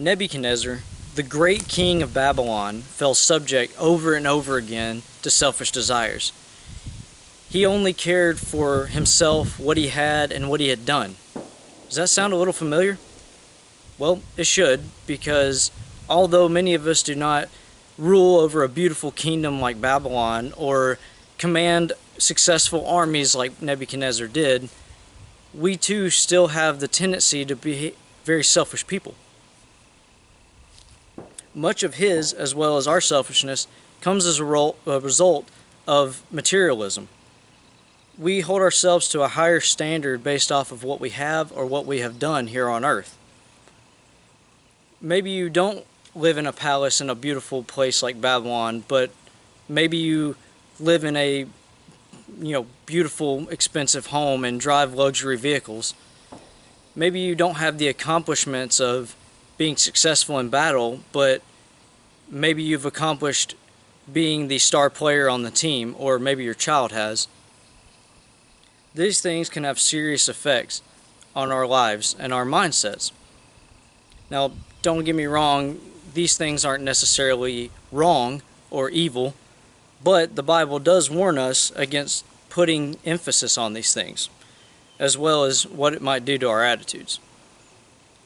Nebuchadnezzar, the great king of Babylon, fell subject over and over again to selfish desires. He only cared for himself, what he had, and what he had done. Does that sound a little familiar? Well, it should, because although many of us do not rule over a beautiful kingdom like Babylon or command successful armies like Nebuchadnezzar did, we too still have the tendency to be very selfish people. Much of his, as well as our selfishness, comes as a result of materialism. We hold ourselves to a higher standard based off of what we have or what we have done here on earth. Maybe you don't live in a palace in a beautiful place like Babylon, but maybe you live in a beautiful, expensive home and drive luxury vehicles. Maybe you don't have the accomplishments of being successful in battle, but maybe you've accomplished being the star player on the team, or maybe your child has. These things can have serious effects on our lives and our mindsets. Now, don't get me wrong, these things aren't necessarily wrong or evil, but the Bible does warn us against putting emphasis on these things, as well as what it might do to our attitudes.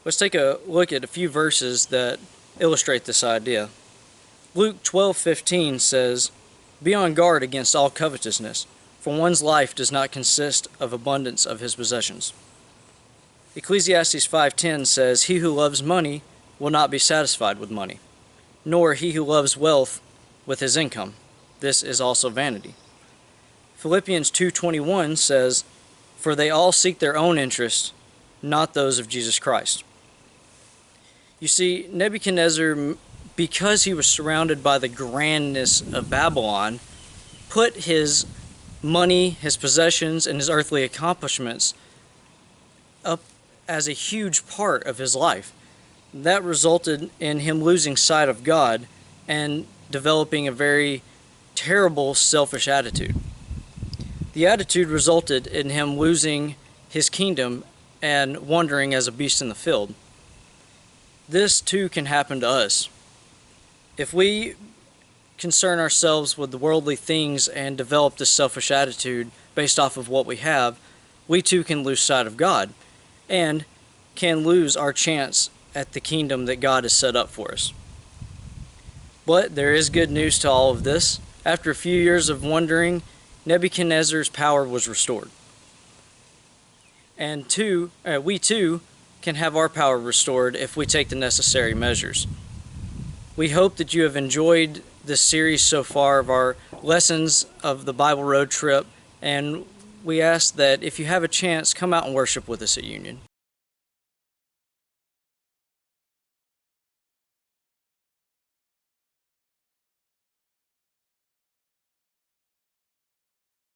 Let's take a look at a few verses that illustrate this idea. Luke 12:15 says, "Be on guard against all covetousness, for one's life does not consist of abundance of his possessions." Ecclesiastes 5:10 says, "He who loves money will not be satisfied with money, nor he who loves wealth with his income. This is also vanity." Philippians 2:21 says, "For they all seek their own interests, not those of Jesus Christ." You see, Nebuchadnezzar, because he was surrounded by the grandness of Babylon, put his money, his possessions, and his earthly accomplishments up as a huge part of his life. That resulted in him losing sight of God and developing a very terrible, selfish attitude. The attitude resulted in him losing his kingdom and wandering as a beast in the field. This too can happen to us. If we concern ourselves with the worldly things and develop this selfish attitude based off of what we have, we too can lose sight of God and can lose our chance at the kingdom that God has set up for us. But there is good news to all of this. After a few years of wandering, Nebuchadnezzar's power was restored. And we too can have our power restored if we take the necessary measures. We hope that you have enjoyed this series so far of our lessons of the Bible Road Trip, and we ask that if you have a chance, come out and worship with us at Union.